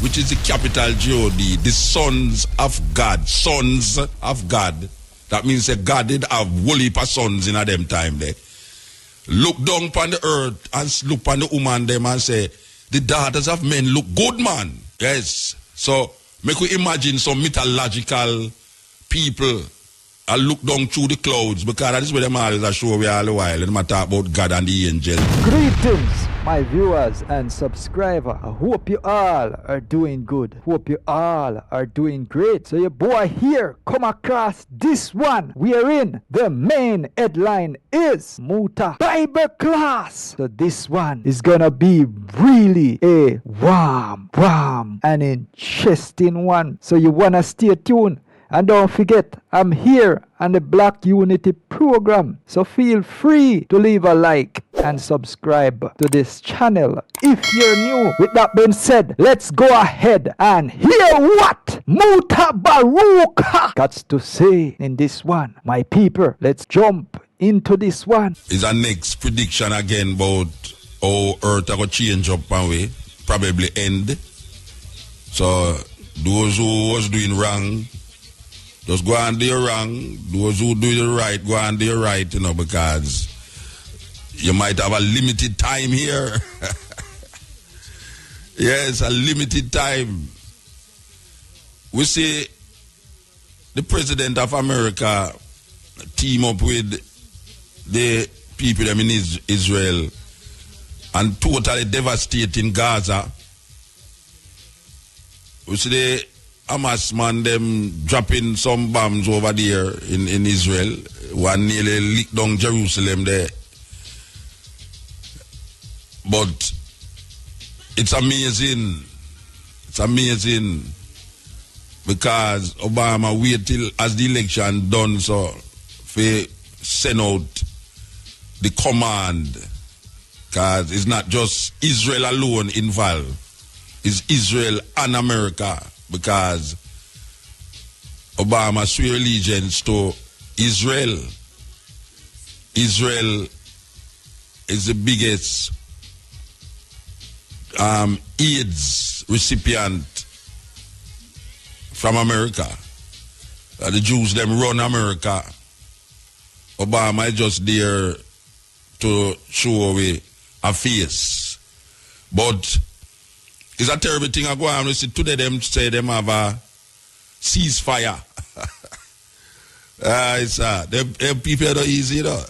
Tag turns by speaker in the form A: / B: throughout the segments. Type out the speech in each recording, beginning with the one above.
A: which is the capital G-O-D, the sons of God. Sons of God. That means that God did have whole heap of sons in a them time there. Look down upon the earth and look upon the woman them and say, the daughters of men look good, man. Yes. So, make we imagine some mythological people and look down through the clouds, because that is where them always are show we all the while. And they talk about God and the angels.
B: Greetings, my viewers and subscribers. I hope you all are doing good. Hope you all are doing great. So your boy here come across this one, wherein the main headline is Muta Bible class. So this one is gonna be really a warm and interesting one. So you wanna stay tuned. And don't forget, I'm here on the Black Unity program. So feel free to leave a like and subscribe to this channel if you're new. With that being said, let's go ahead and hear what Mutabaruka got to say in this one. My people, let's jump into this one.
A: Is our next prediction again about how Earth are going to change up and way, probably end. So those who was doing wrong, just go and do your wrong. Those who do the right, go and do your right, because you might have a limited time here. Yes, a limited time. We see the President of America team up with the people in Israel and totally devastating Gaza. We see the Hamas man them dropping some bombs over there in Israel. One nearly licked down Jerusalem there. But it's amazing. It's amazing. Because Obama wait till as the election done so for send out the command. Because it's not just Israel alone involved. It's Israel and America. Because Obama swear allegiance to Israel. Israel is the biggest AIDS recipient from America. The Jews them run America. Obama is just there to show away a face. But it's a terrible thing I go on. We see today them say them have a ceasefire. Them people are not easy, though.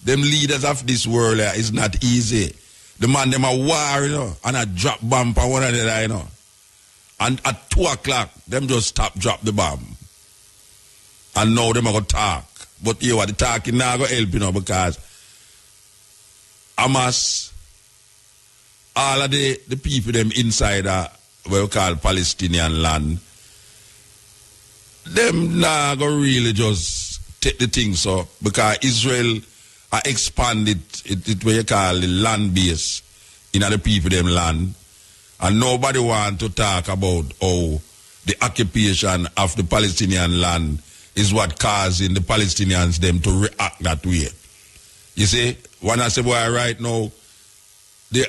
A: Them leaders of this world is not easy. The man them a war, and a drop bomb for one another, And at 2 o'clock, them just drop the bomb. And now them are going to talk. But the talking now going to help, because Hamas, all of the people them inside what we call Palestinian land, them now go really just take the thing so, because Israel expanded it what you call the land base in the people them land, and nobody want to talk about how the occupation of the Palestinian land is what causing the Palestinians them to react that way. You see, when I say, boy, right now, the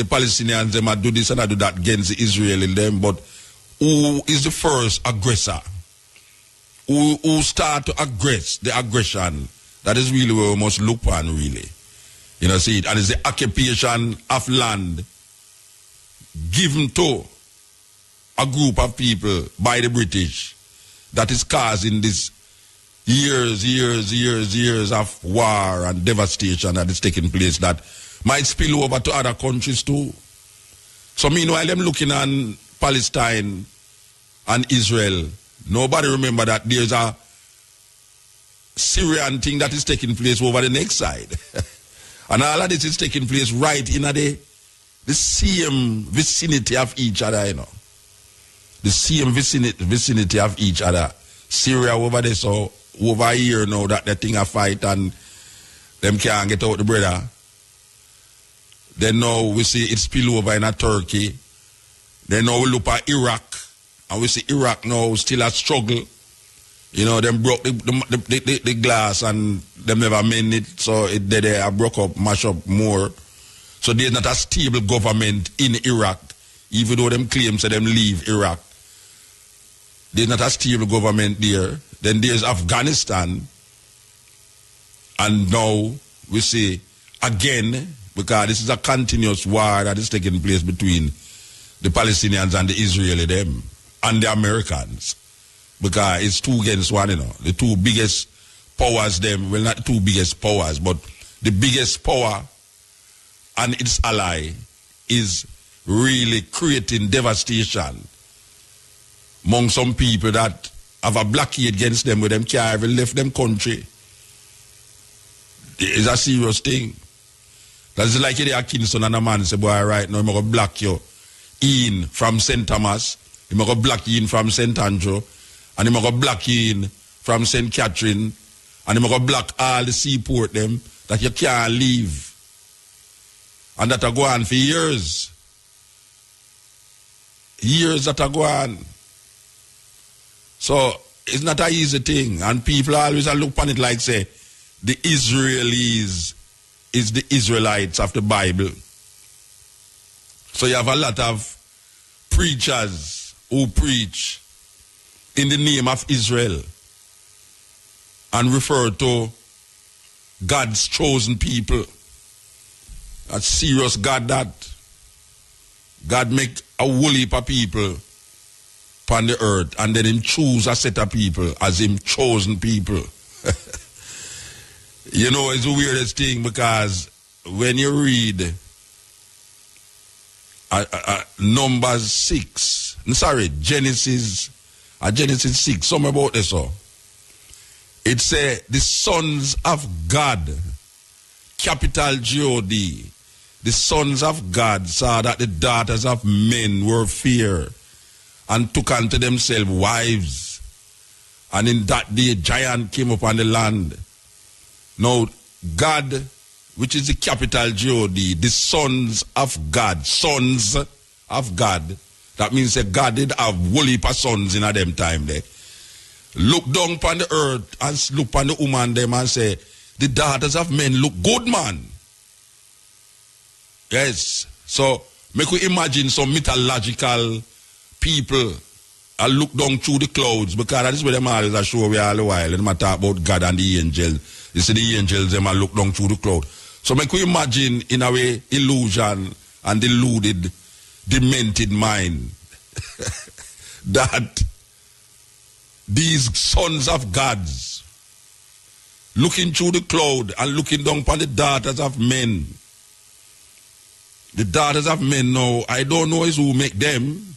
A: Palestinians, them do this and do that against Israel in them, but who is the first aggressor? Who start to aggress the aggression? That is really where we must look on, really. See it? And it's the occupation of land given to a group of people by the British that is causing this years of war and devastation that is taking place that might spill over to other countries too. So meanwhile, them looking on Palestine and Israel, nobody remember that there's a Syrian thing that is taking place over the next side. And all of this is taking place right in the same vicinity of each other, The same vicinity of each other. Syria over there, so over here now that the thing a fight and them can't get out the brother. Then now we see it spill over in Turkey. Then now we look at Iraq. And we see Iraq now still a struggle. Them broke the glass and them never mend it. So they broke up, mash up more. So there's not a stable government in Iraq. even though them claims that them leave Iraq. There's not a stable government there. Then there's Afghanistan. And now we say again, because this is a continuous war that is taking place between the Palestinians and the Israeli them and the Americans. Because it's two against one, The two biggest powers them, well, not the two biggest powers, but the biggest power and its ally is really creating devastation among some people that have a blockade against them, with them can't even left them country. It's a serious thing. That's like you there Kingston and a man say, boy, right now, I'm going to block you in from St. Thomas, I'm going to block you in from St. Andrew, and I'm going to block you in from St. Catherine, and I'm going to block all the seaport them that you can't leave. And that are go on for years. Years that are go on. So it's not an easy thing. And people always look upon it like, say, the Israelis is the Israelites of the Bible. So you have a lot of preachers who preach in the name of Israel and refer to God's chosen people. That's serious God that. God make a whole heap of people upon the earth, and then him choose a set of people as him chosen people. It's the weirdest thing, because when you read Numbers 6, Genesis 6, something about this, it say the sons of God, capital G-O-D, the sons of God saw that the daughters of men were fair and took unto themselves wives. And in that day, giant came upon the land. Now, God, which is the capital G-O-D, the sons of God, that means that God did have whole heap of sons in them time there. Look down upon the earth and look upon the woman them and say, the daughters of men look good, man. Yes. So, make we imagine some mythological people look down through the clouds, because that is where them always are show we all the while. And they talk about God and the angels. You see the angels, them look down through the cloud. So make we imagine, in a way, illusion and deluded, demented mind that these sons of gods looking through the cloud and looking down upon the daughters of men. The daughters of men now, I don't know is who make them,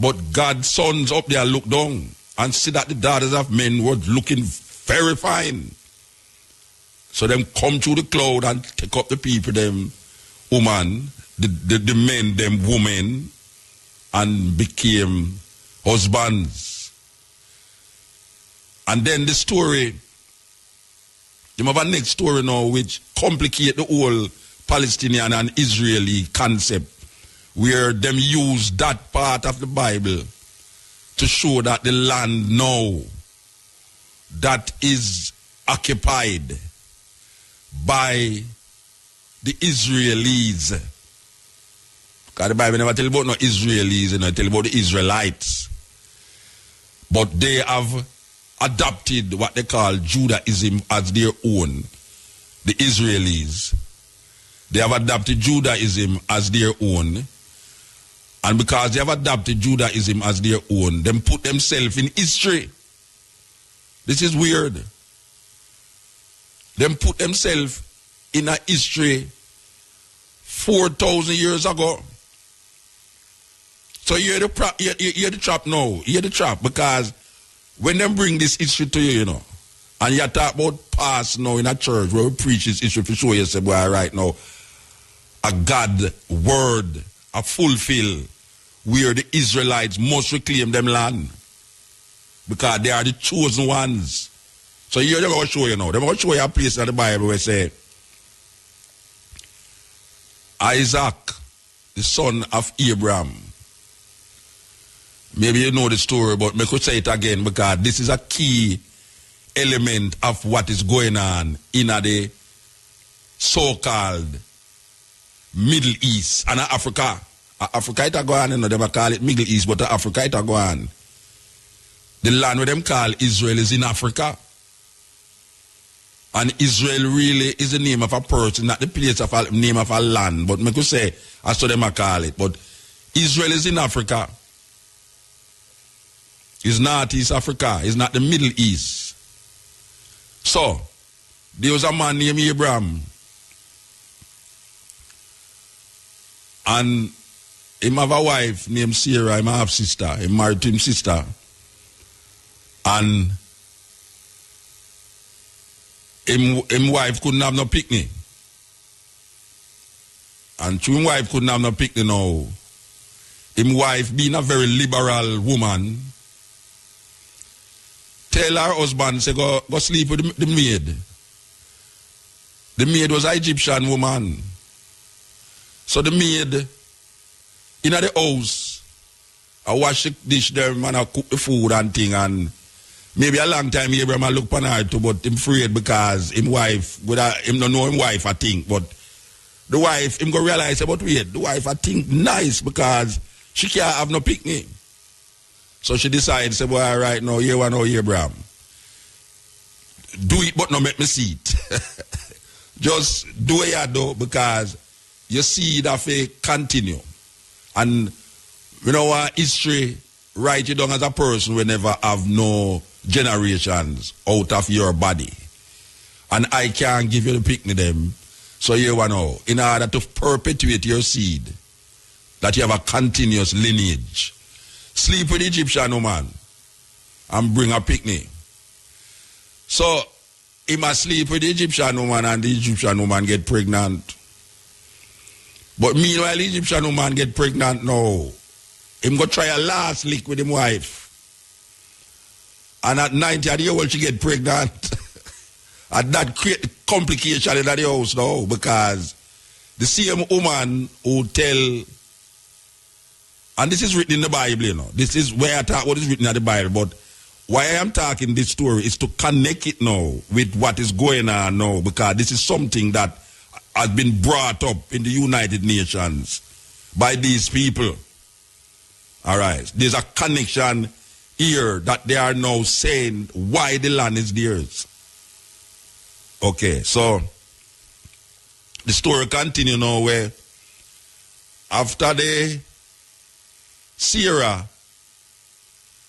A: but God's sons up there look down and see that the daughters of men were looking very fine. So them come through the cloud and take up the people, them woman, the men, them women, and became husbands. And then the story, you have a next story now which complicate the whole Palestinian and Israeli concept, where them use that part of the Bible to show that the land now that is occupied by the Israelis. Because the Bible never tell about no Israelis, it tell about the Israelites. But they have adopted what they call Judaism as their own. The Israelis. They have adopted Judaism as their own. And because they have adopted Judaism as their own, them put themselves in history. This is weird. Them put themselves in a history 4,000 years ago. So you hear the trap now. You hear the trap, because when them bring this history to you, and you talk about past now in a church where we preach this history for sure, you say, boy, right now, a God word, a fulfill, where the Israelites must reclaim them land. Because they are the chosen ones. So here they're going to show you now. They're going to show you a place in the Bible where it say, Isaac, the son of Abraham. Maybe you know the story, but I could say it again, because this is a key element of what is going on in the so-called Middle East and Africa. Africa it a go on, you know, them a call it Middle East, but Africa it a go on. The land where them call Israel is in Africa. And Israel really is the name of a person, not the place of a name of a land. But me could say, that's what them a call it. But Israel is in Africa. It's not East Africa. It's not the Middle East. So, there was a man named Abraham. And him have a wife named Sarah, him have sister. He married to him sister. And him wife couldn't have no picnic. And him wife couldn't have no picnic now. Him wife, being a very liberal woman, tell her husband, say, go sleep with the maid. The maid was an Egyptian woman. So the maid, in the house, I wash the dish there, and I cook the food and thing, and maybe a long time Abraham look upon her too, but him afraid because him wife, him don't know him wife, I think, but the wife, him go realize about wait, the wife, I think, nice because she can't have no picnic. So she decides, say, well, all right, now, here one, now, Abraham. Do it, but not make me see it. Just do it, though, because you see that they continue. And, you know what, history, write you down as a person will never have no generations out of your body. And I can't give you the picnic them. So you know, in order to perpetuate your seed, that you have a continuous lineage. Sleep with the Egyptian woman and bring a picnic. So he must sleep with the Egyptian woman and the Egyptian woman get pregnant. But meanwhile, the Egyptian woman get pregnant now. Him go try a last lick with him wife. And at 90 years old, she get pregnant. And that create complication in the house now because the same woman who tell, and this is written in the Bible, you know. This is where I talk what is written in the Bible, but why I am talking this story is to connect it now with what is going on now, because this is something that has been brought up in the United Nations by these people. All right. There's a connection here that they are now saying why the land is theirs. Okay, so the story continues now where after the Sarah,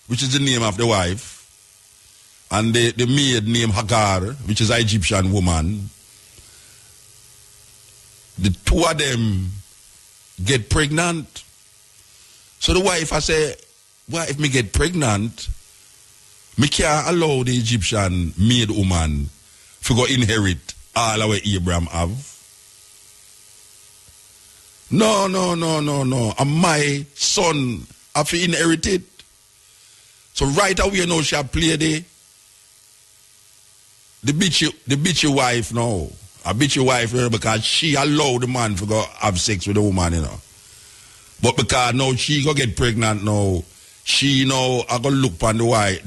A: which is the name of the wife, and the maid named Hagar, which is an Egyptian woman, the two of them get pregnant. So the wife, I say, well, if me get pregnant, me can't allow the Egyptian maid woman to go inherit all our Abraham have. No. And my son have to inherit it. So right away now she play the bitchy wife now. A bitchy wife because she allowed the man to go have sex with the woman, you know. But because now she go get pregnant now, she now I go look on the wife,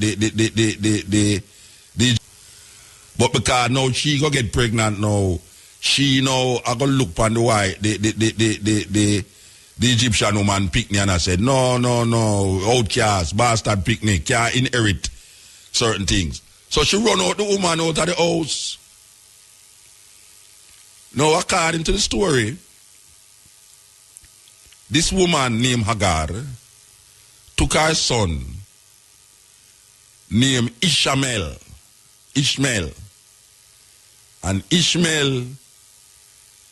A: but because now she go get pregnant now, she now I go look on the wife, the Egyptian woman pick me and I said, no, outcast, bastard picnic, can't inherit certain things. So she run out the woman out of the house. Now according to the story, this woman named Hagar took her son named Ishmael. And Ishmael,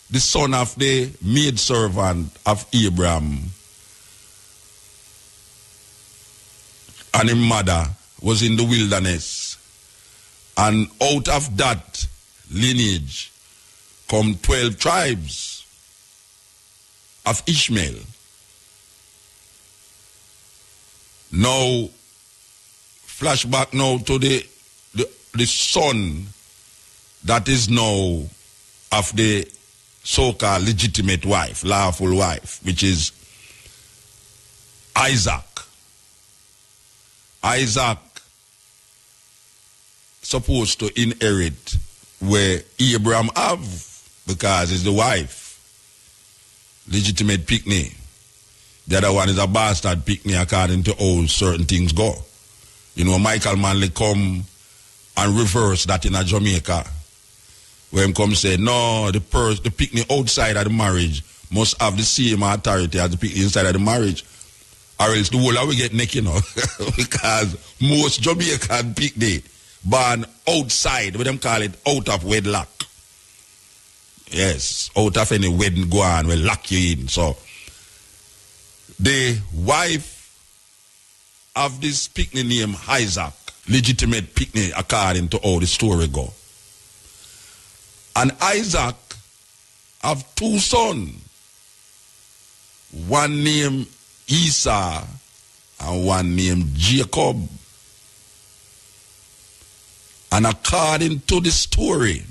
A: the son of the maidservant of Abraham, and his mother was in the wilderness. And out of that lineage come 12 tribes of Ishmael. Now, flashback now to the son that is now of the so-called legitimate wife, lawful wife, which is Isaac. Isaac supposed to inherit where Abraham have because he's the wife, legitimate picnic. The other one is a bastard picnic according to how certain things go. You know, Michael Manley come and reverse that in a Jamaica. Where him come say, no, the picnic outside of the marriage must have the same authority as the picnic inside of the marriage. Or else the whole of we get naked, you know. Because most Jamaican picnic born outside, what them call it, out of wedlock. Yes, out of any wedding go on, will lock you in. So the wife of this picnic named Isaac, legitimate picnic according to how the story go. And Isaac have two sons. One named Esau and one named Jacob. And according to the story,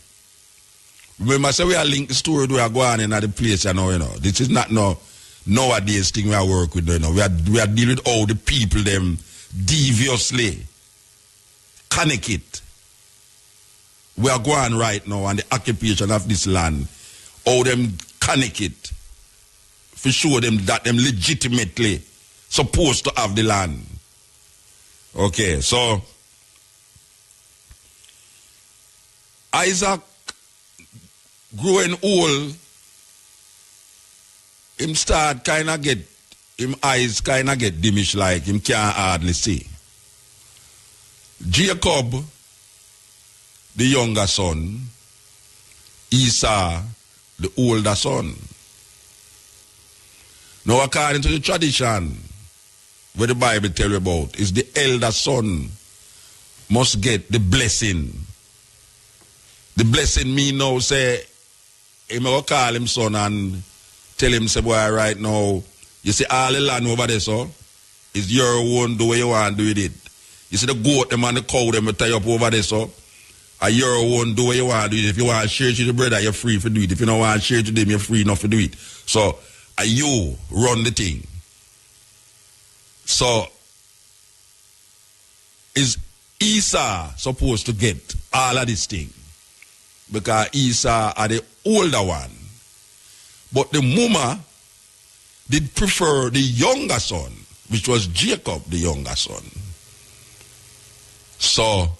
A: remember, say we are linked the story to we are going in at the place, you know. This is not no nowadays thing we are work with, you know. We are dealing with all the people them deviously connect it. We are going right now on the occupation of this land. All them connect it. For sure them that them legitimately supposed to have the land. Okay, so Isaac growing old, him start kind of get, him eyes kind of get diminished, like him can't hardly see. Jacob, the younger son, Esau, the older son. Now according to the tradition, where the Bible tell you about, is the elder son must get the blessing. The blessing mean now say, he will call him son and tell him, say, boy, right now, you see all the land over there, so, it's your own, do what you want to do with it. You see the goat, them and the cow, them will tie up over there, so, are your own, do what you want to do it. If you want to share it to the brother, you're free to do it. If you don't want to share it to them, you're free enough to do it. So, you run the thing. So, is Esau supposed to get all of this thing? Because Esau are the older one. But the mama did prefer the younger son, which was Jacob, the younger son. So,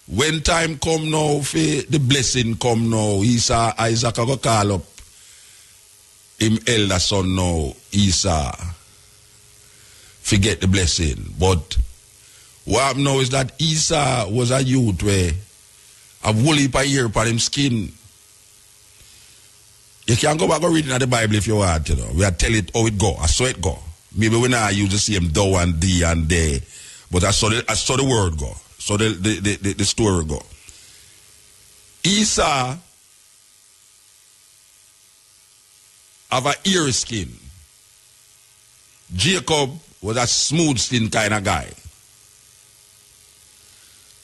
A: when time come now, for the blessing come now, Isaac will call up him elder son now, Esau, forget the blessing. But what happened now is that Esau was a youth where a wool heap a year upon him skin. You can go back and read in the Bible if you want, you know. We are tell it how it go, I saw it go. Maybe we not use the same thou and thee and they, but I saw the word go. So the story go. Esau have a ear skin. Jacob was a smooth skin kind of guy.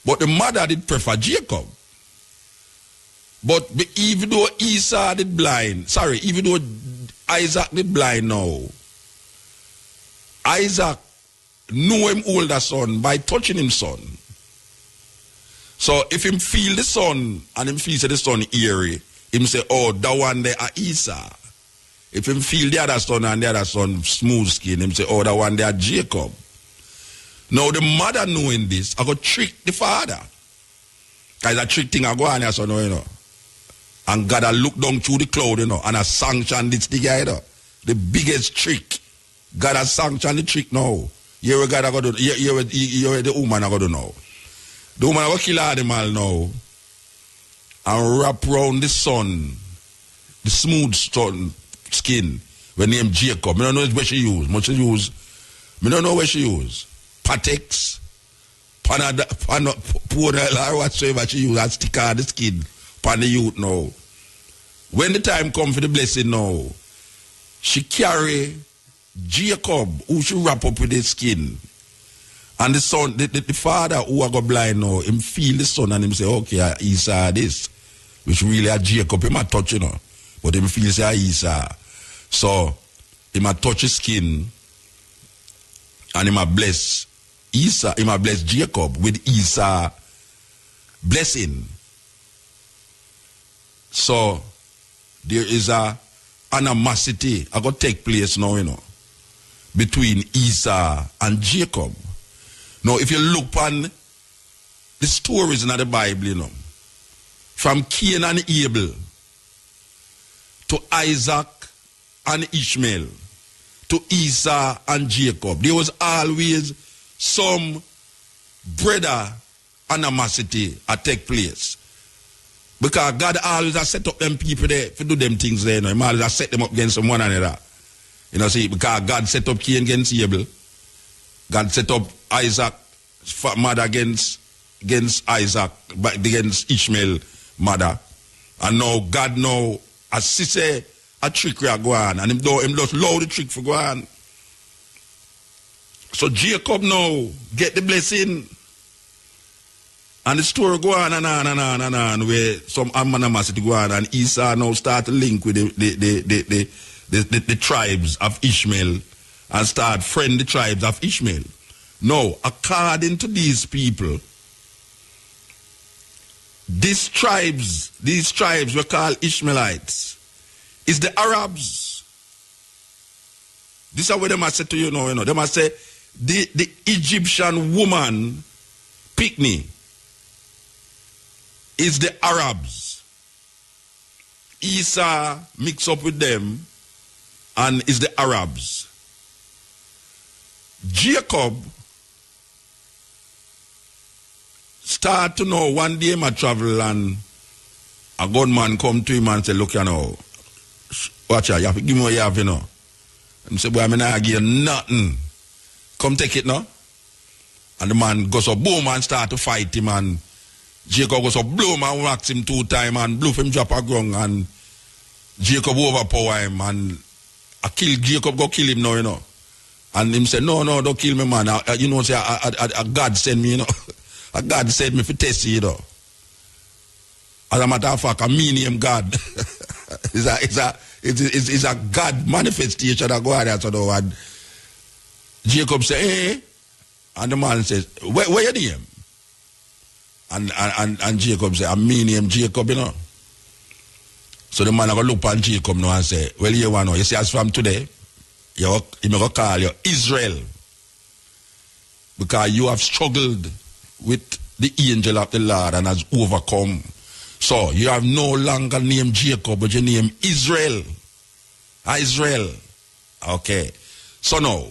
A: But the mother did prefer Jacob. But even though Esau did blind, even though Isaac did blind now, Isaac knew him older son by touching him son. So if him feel the son and him feel the son eerie, him say, oh, that one there are Esau. If him feel the other son and the other son smooth skin, him say, oh, that one there are Jacob. Now the mother knowing this, I go trick the father. Because a trick thing I go on here, so no, you know. And God I look down through the cloud, you know, and I sanction this thing, you know. The biggest trick. God has sanctioned the trick now. Here we God I go do, here the woman I go do now. The woman I go kill animal now. And wrap around the son, the smooth skin, when named Jacob. I don't know where she use. I don't know where she use. Patex, Panadol, or whatsoever she use, and stick on the skin, pan the youth now. When the time come for the blessing now, she carry Jacob, who she wrap up with the skin. And the son, the father who I got blind now, him feel the son and him say, okay, Esau this. Which really a Jacob, him a touch, you know. But him feel say Esau. So, him a touch his skin and him a bless Esau, him a bless Jacob with Esau blessing. So, there is a animosity I got take place now, you know. between Esau and Jacob. Now, if you look on the stories in the Bible, you know, from Cain and Abel to Isaac and Ishmael to Esau and Jacob, there was always some brother animosity that take place. Because God always has set up them people there to do them things there. You know. He always has set them up against one another. You know, see, because God set up Cain against Abel. God set up Isaac mother against Isaac, but against Ishmael mother. And now God now, as he say, a trickery go on. And him just allow the trick for go on. So Jacob now get the blessing. And the story go on and on and on and on, where some animosity go on, and Esau now start to link with the tribes of Ishmael and start friend the tribes of Ishmael. Now, according to these people, these tribes we call Ishmaelites, is the Arabs. This is what they must say to you now, you know. They must say the Egyptian woman picnic is the Arabs. Esau mix up with them and is the Arabs. Jacob start to know one day I travel and a gunman come to him and say, look, you know, watch out, you have to give me what you have, you know. And say, boy, I'm not give you nothing. Come take it now. And the man goes up, boom, and start to fight him, and Jacob goes up, blow him and whacks him 2 times and blew him drop a ground, and Jacob overpower him, and I kill Jacob, go kill him now, you know. And him say, no, don't kill me, man. You know, say, God send me, you know. A God sent me for test you, you know. As a matter of fact, I mean him God. It's a God manifestation that go on there, so though. And Jacob say, hey, and the man says, where you name? And Jacob say, I mean him Jacob, you know. So the man I go look at Jacob now and say, well, you want to know, you see, as from today, he may go call you Israel. Because you have struggled with the angel of the Lord and has overcome. So you have no longer named Jacob, but you name Israel. Israel. Okay. So now,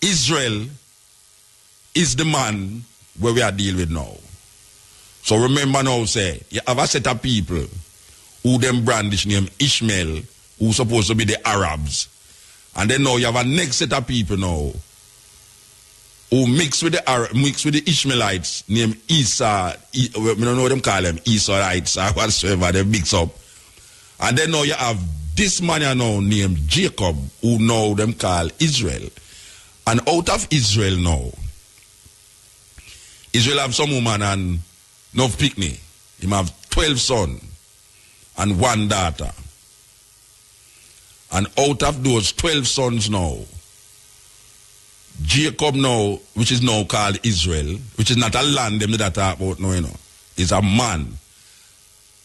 A: Israel is the man where we are dealing with now. So remember now, say, you have a set of people who them brandish name Ishmael, who supposed to be the Arabs. And then now you have a next set of people now who mix with the Ishmaelites named Esau. We don't know what them call them, Esauites or whatsoever, they mix up. And then now you have this man now named Jacob, who now them call Israel. And out of Israel now, Israel have some woman and no picnic. He have 12 sons and 1 daughter. And out of those 12 sons now, Jacob now, which is now called Israel, which is not a land them that talk about now, you know, is a man.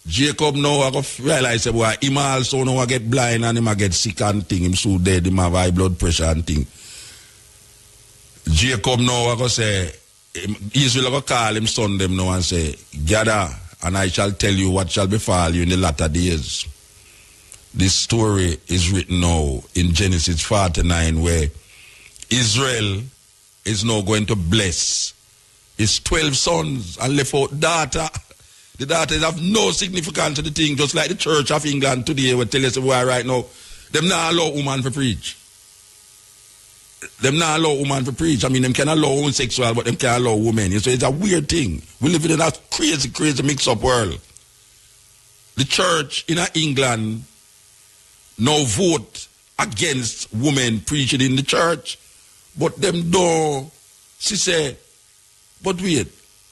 A: Jacob now I go realize say, boy, him also now I get blind and him I get sick and thing, him so dead, him have high blood pressure and thing. Jacob now I go say, Israel I go call him son them now and say, gather and I shall tell you what shall befall you in the latter days. This story is written now in Genesis 49 where Israel is now going to bless his 12 sons and left out daughter. The daughters have no significance to the thing, just like the Church of England today will tell us why right now, them not allow woman to preach. Them not allow woman to preach. I mean, them can allow homosexual, but them can't allow women. So it's a weird thing. We live in a crazy, crazy mix-up world. The church in England now vote against women preaching in the church, but them don't. She say, but wait,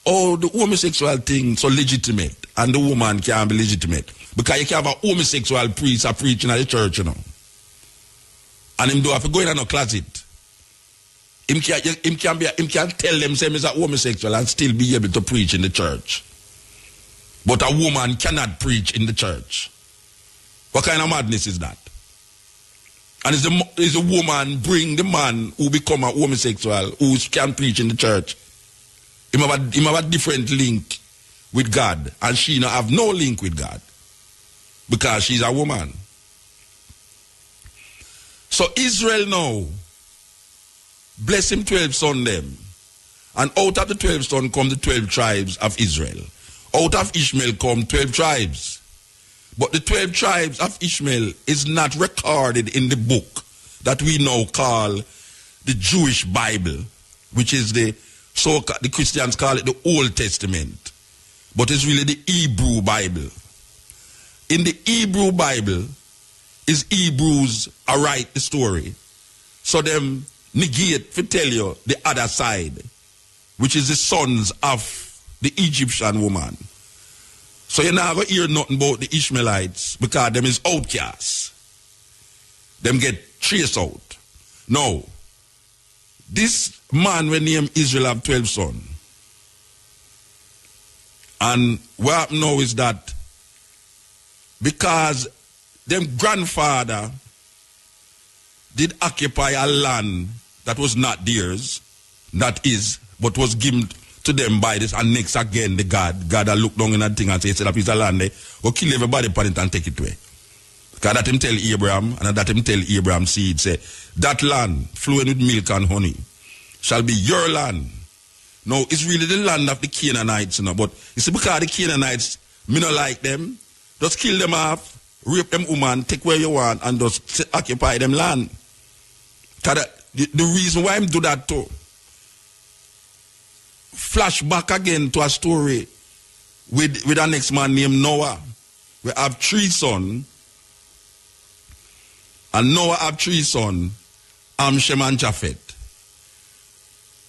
A: oh, the homosexual thing so legitimate, and the woman can't be legitimate because you can have a homosexual priest preaching at the church, you know, and him do have to go in a closet. Him can tell them say he's a homosexual and still be able to preach in the church, but a woman cannot preach in the church. What kind of madness is that? And is a woman bring the man who become a homosexual, who can preach in the church. Him have a different link with God. And she not have no link with God. Because she's a woman. So Israel now, bless him 12 sons them. And out of the 12 sons come the 12 tribes of Israel. Out of Ishmael come 12 tribes. But the 12 tribes of Ishmael is not recorded in the book that we now call the Jewish Bible, which is the Christians call it the Old Testament. But it's really the Hebrew Bible. In the Hebrew Bible, is Hebrews write the story. So them negate to tell you the other side, which is the sons of the Egyptian woman. So you're not going to hear nothing about the Ishmaelites because them is outcasts. Them get traced out. Now, this man we name Israel have 12 sons. And what happened now is that because them grandfather did occupy a land that was not theirs, that is, but was given to them by this, and next again the God that look down in that thing and say, set up his land there, go kill everybody upon it and take it away. Because that him tell Abraham, and that him tell Abraham's seed, say, that land flowing with milk and honey shall be your land. Now, it's really the land of the Canaanites, you know, but you see, because the Canaanites, me not like them, just kill them off, rape them woman, take where you want, and just occupy them land. Because the reason why I'm do that too, flash back again to a story with a next man named Noah. We have 3 sons, and Noah have 3 sons, Ham, Shem, and Japheth.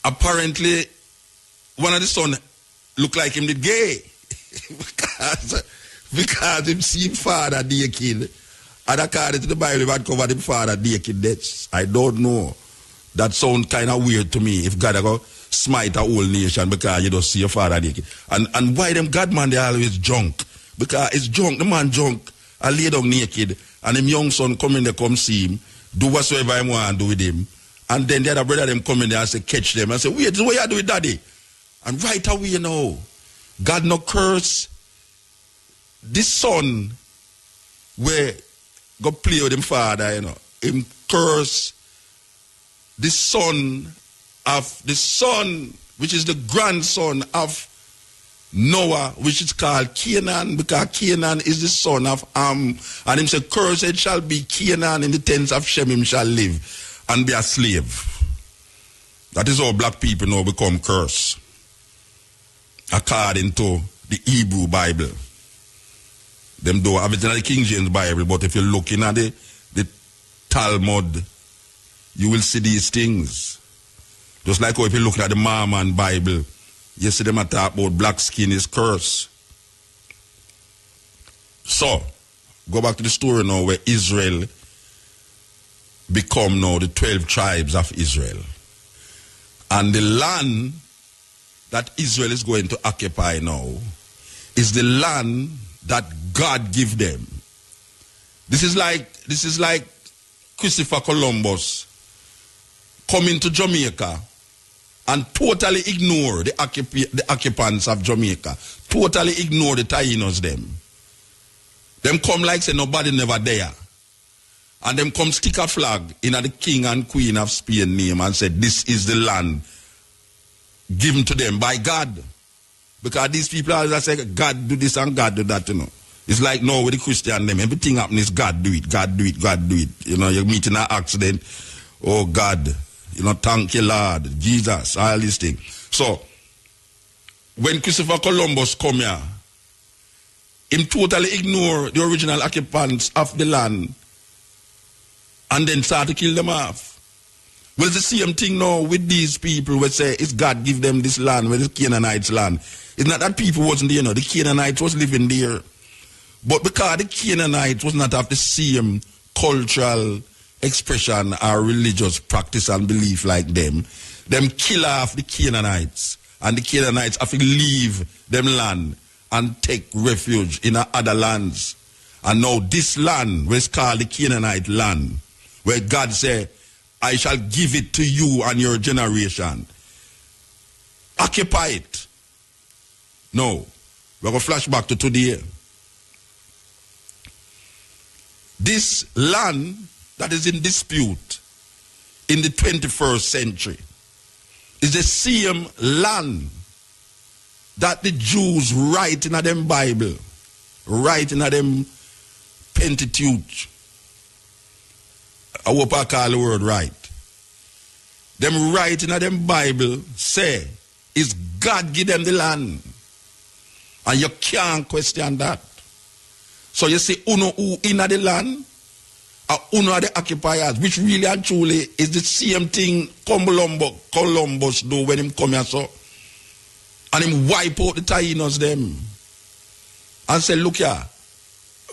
A: Apparently, one of the sons look like him did gay. because him see him father naked. And according to the Bible, he had covered him father naked. That's, I don't know. That sounds kind of weird to me. If God go smite a whole nation because you don't see your father naked. And why them God man, they always drunk? Because it's drunk, the man drunk, I lay down naked, and him young son come in there, come see him, do whatsoever he want to do with him. And then the other brother them come in there and say, catch them. And say, wait, this is what you do with daddy. And right away, you know, God no curse this son where go play with him father, you know. Him curse the son, which is the grandson of Noah, which is called Canaan, because Canaan is the son of Ham. And him say, cursed shall be Canaan, in the tents of Shem him shall live and be a slave. That is how black people now become cursed, according to the Hebrew Bible. Them don't have it in the King James Bible, but if you're looking at the Talmud, you will see these things. Just like how if you look at the Mormon Bible, you see them talk about black skin is curse. So, go back to the story now where Israel become now the 12 tribes of Israel. And the land that Israel is going to occupy now is the land that God give them. This is like Christopher Columbus coming to Jamaica and totally ignore the occupants of Jamaica. Totally ignore the Tainos them. Them come like say nobody never there. And them come stick a flag in the king and queen of Spain name and say this is the land given to them by God. Because these people always say God do this and God do that, you know. It's like now with the Christian them, everything happen is God do it, God do it, God do it. You know, you're meeting an accident, oh God, you know, thank you Lord, Jesus, all these things. So, when Christopher Columbus come here, him totally ignore the original occupants of the land and then start to kill them off. Well, it's the same thing now with these people who say it's God give them this land, where it's Canaanites' land. It's not that people wasn't there, you know, the Canaanites was living there. But because the Canaanites was not of the same cultural expression or religious practice and belief like them kill off the Canaanites. And the Canaanites have to leave them land and take refuge in other lands. And now this land, which is called the Canaanite land, where God said, I shall give it to you and your generation. Occupy it. No. We're going to flash back to today. This land that is in dispute in the 21st century is the same land that the Jews write in them Bible, write in them Pentateuch. I hope I call the word right. Them write in them Bible say, is God give them the land? And you can't question that. So you see, uno who in the land, or uno are the occupiers, which really and truly is the same thing Columbus do when him come here so. And him wipe out the Taínos them. And say, look here,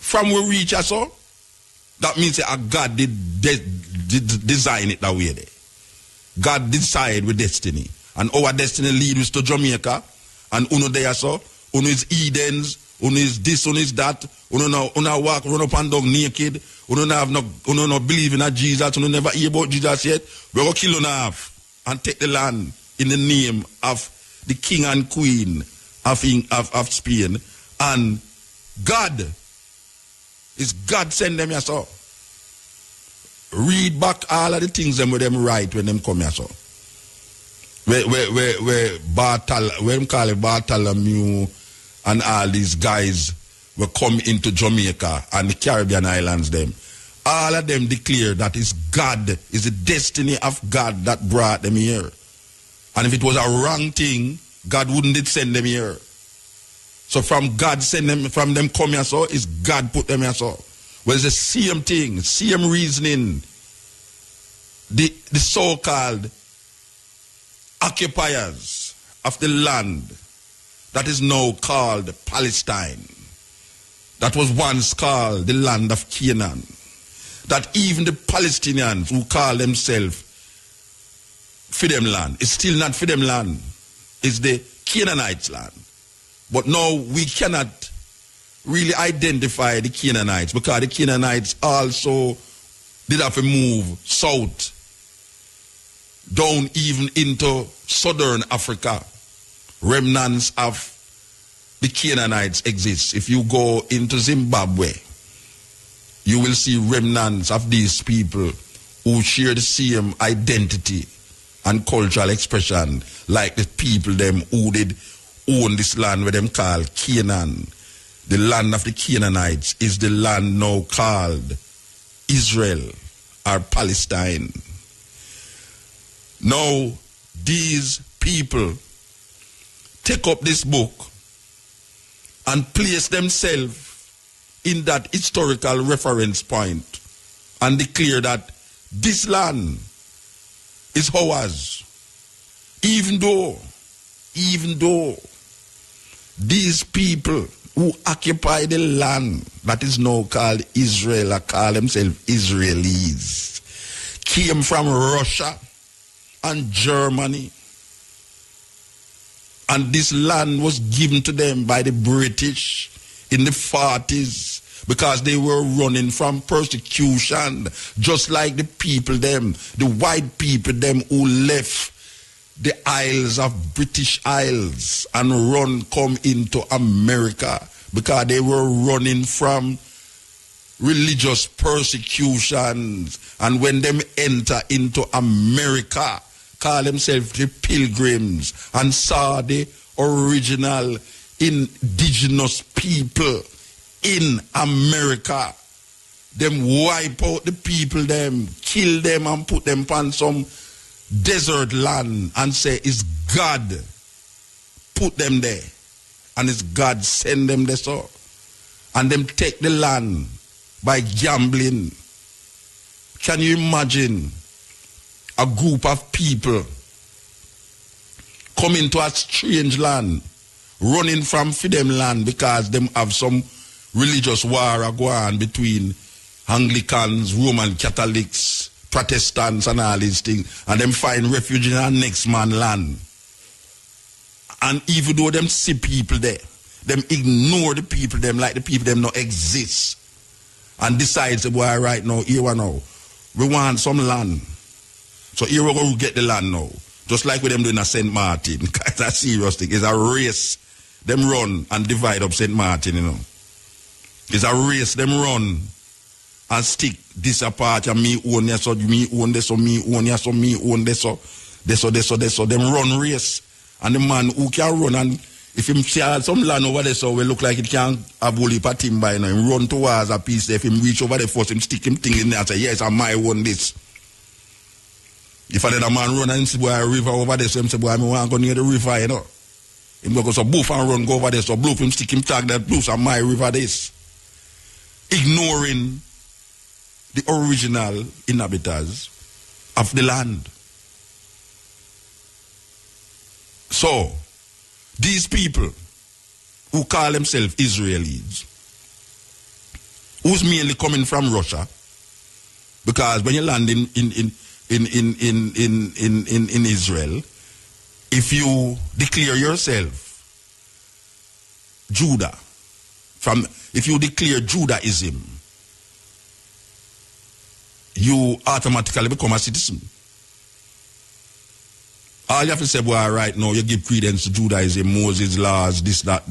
A: from we reach us so, that means that God did design it that way there. God decide with destiny. And our destiny lead us to Jamaica. And uno there so, uno is Edens, uno is this, uno is that, uno walk, run up and down naked, uno no believe in Jesus, uno never hear about Jesus yet. We're going to kill uno half and take the land in the name of the king and queen of Spain. And God, is God send them here so. Read back all of the things them with them write when them come here so. Where them call it Bartholomew and all these guys will come into Jamaica and the Caribbean islands them. All of them declare that it's God, is the destiny of God that brought them here. And if it was a wrong thing, God wouldn't send them here. So from God send them, from them come here so, is God put them here so. Well, it's the same thing, same reasoning. The so-called occupiers of the land that is now called Palestine, that was once called the land of Canaan, that even the Palestinians who call themselves for them land, it's still not for them land, it's the Canaanites' land. But now we cannot really identify the Canaanites because the Canaanites also did have to move south, down even into southern Africa. Remnants of the Canaanites exist. If you go into Zimbabwe, you will see remnants of these people who share the same identity and cultural expression like the people them who did own this land where them call Canaan. The land of the Canaanites is the land now called Israel or Palestine. Now, these people take up this book and place themselves in that historical reference point and declare that this land is ours. Even though these people who occupy the land that is now called Israel or call themselves Israelis came from Russia and Germany, and this land was given to them by the British in the 40s because they were running from persecution, just like the people them, the white people them who left the isles of British Isles and come into America because they were running from religious persecutions. And when them enter into America, call themselves the Pilgrims and saw the original indigenous people in America, them wipe out the people them, kill them and put them on some desert land and say it's God put them there and it's God send them there so. And them take the land by gambling. Can you imagine a group of people coming to a strange land, running from them land because them have some religious war go on between Anglicans, Roman Catholics, Protestants and all these things, and them find refuge in our next man land. And even though them see people there, them ignore the people them like the people them not exist. And decide, say, boy, right now, here we now, we want some land. So here we're going to get the land now. Just like with them doing a St. Martin. It's a serious thing. It's a race. Them run and divide up St. Martin, you know. It's a race. Them run and stick this apart. And me own this, so me own this, so me own this, so me own this, so this. Them run race. And the man who can run, and if him see some land over there, so we look like it can have a heap of timber, you know, him run towards a piece there. If him reach over there first, him stick him thing in there and say, yes, I might own this. If another man run and see boy a river over there, so him say, boy, I want to go near the river, you know. Him go so boof and run, go over there, so boof him stick him tag that boof and my river this. Ignoring the original inhabitants of the land. So, these people who call themselves Israelis, who's mainly coming from Russia, because when you land in Israel, if you declare yourself Judah, if you declare Judaism, you automatically become a citizen. All you have to say, boy, right now, you give credence to Judaism, Moses' laws, this, that,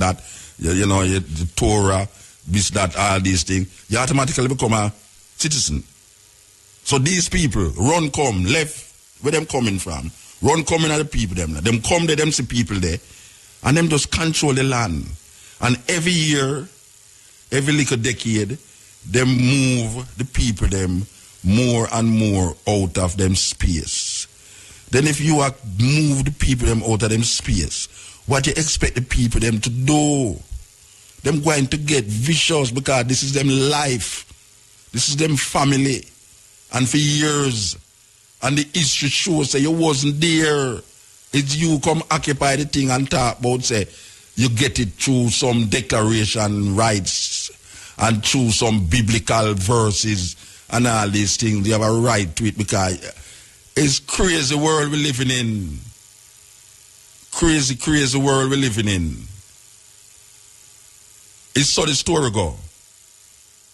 A: you know, the Torah, this, that, all these things. You automatically become a citizen. So these people, run, come, left, where them coming from, run, coming at the people, them come there, them see people there, and them just control the land. And every year, every little decade, them move the people, them more and more out of them space. Then if you are move the people them out of them space, what you expect the people them to do? Them going to get vicious because this is them life. This is them family. And for years, and the history shows say you wasn't there. It's you come occupy the thing and talk about say you get it through some declaration rights and through some biblical verses and all these things. You have a right to it because it's crazy world we're living in. Crazy world we're living in. It's so the story go.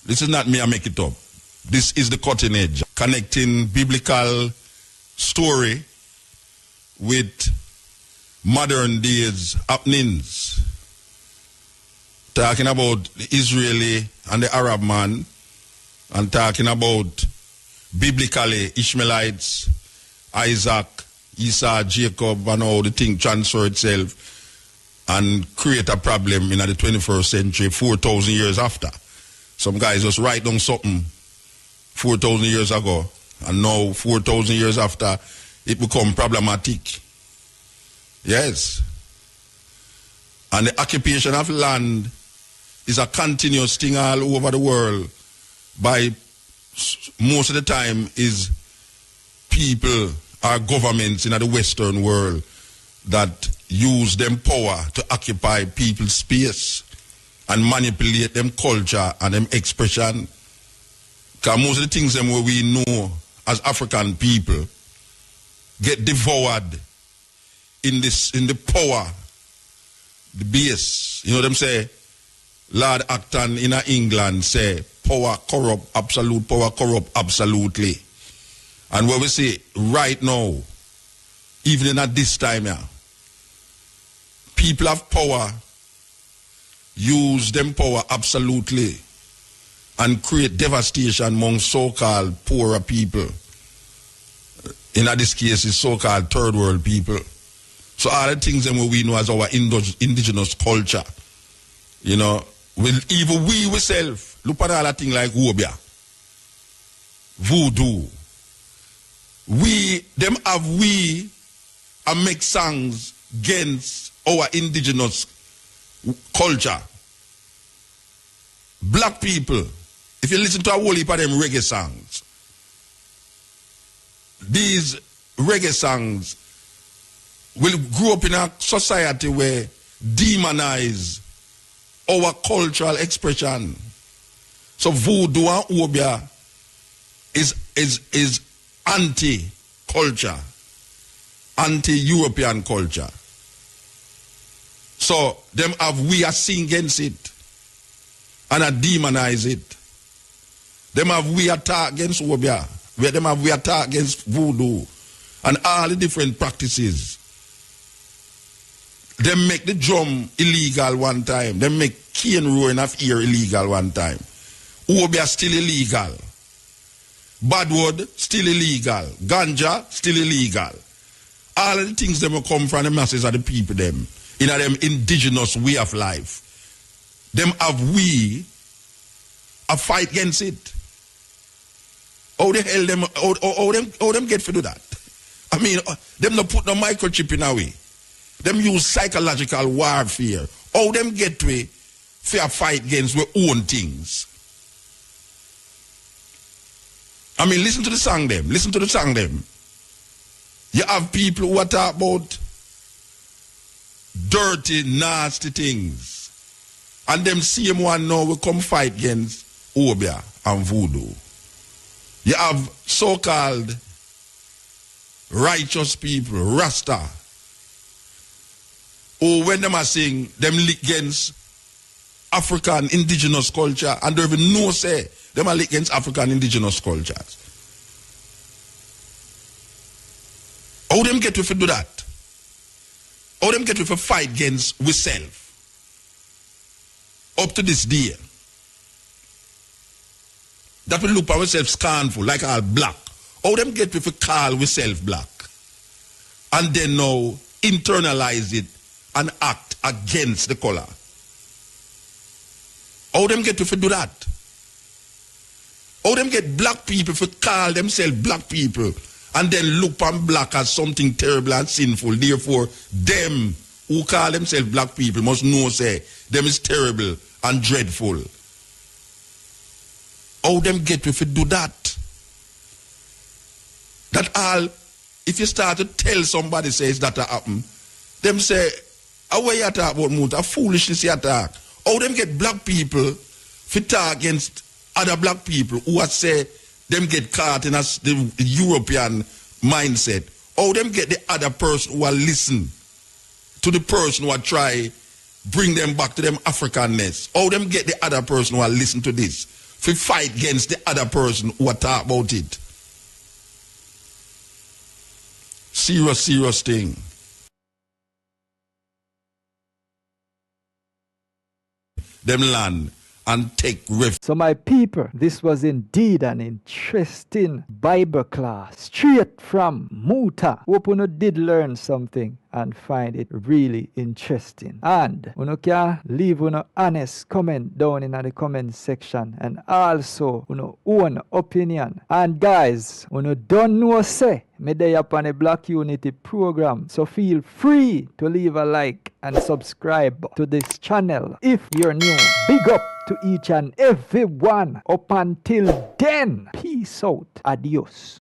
A: This is not me, I make it up. This is the cutting edge. Connecting biblical story with modern days happenings. Talking about the Israeli and the Arab man, and talking about biblically Ishmaelites, Isaac, Esau, Jacob, and how the thing transfer itself and create a problem in the 21st century, 4,000 years after. Some guys just write down something 4,000 years ago, and now 4,000 years after, it become problematic. Yes. And the occupation of land is a continuous thing all over the world. By most of the time is people or governments in the Western world that use them power to occupy people's space and manipulate them culture and them expression. Because most of the things them where we know as African people get devoured in the power, the base. You know them say, Lord Acton in England say, power corrupt, absolute power corrupt, absolutely. And what we say right now, even at this time here, people have power, use them power absolutely, and create devastation among so-called poorer people. In this case, it's so-called third world people. So all the things that we know as our indigenous culture, you know, even we ourselves, look at all that thing like Wobia, voodoo. We and make songs against our indigenous culture. Black people, if you listen to a whole heap of them reggae songs, these reggae songs will grow up in a society where demonize our cultural expression. So voodoo and obia is anti-culture, anti-European culture. So them have we are sing against it and a demonize it. Them have we attack against obia where them have we attack against voodoo and all the different practices. Them make the drum illegal one time. Them make cane roaring of ear illegal one time. Obia still illegal. Badwood still illegal. Ganja still illegal. All of the things them will come from the masses of the people them. In them indigenous way of life. Them have we a fight against it. How the hell them how them get to do that? I mean, them not put no microchip in a way. Them use psychological warfare. How them get to fair fight against their own things. I mean, listen to the song them. Listen to the song them. You have people who are talk about dirty, nasty things. And them same one now will come fight against Obia and voodoo. You have so-called righteous people, Rasta, who when them are saying them against African indigenous culture and they even know say them are against African indigenous cultures. How them get to do that? How them get to fight against we self? Up to this day. That we look at ourselves scornful, like all black. How them get to call we self black? And then now internalize it and act against the color. How them get to do that? How them get black people to call themselves black people and then look on black as something terrible and sinful. Therefore, them who call themselves black people must know say them is terrible and dreadful. How them get to do that? That all, if you start to tell somebody says that happen, them say, how you talk about Muta? Foolishness you talk. How them get black people to talk against other black people who are say them get caught in the European mindset. How them get the other person who are listen to the person who are try bring them back to them Africanness. How them get the other person who are listen to this to fight against the other person who are talk about it. Serious, serious thing. Them land and take refuge.
B: So my people, this was indeed an interesting Bible class straight from Muta. Hope you did learn something and find it really interesting. And you can leave an honest comment down in the comment section and also own opinion. And guys, you don't know say me dey up on a Black Unity program, so feel free to leave a like and subscribe to this channel if you're new. Big up to each and every one. Up until then, peace out. Adios.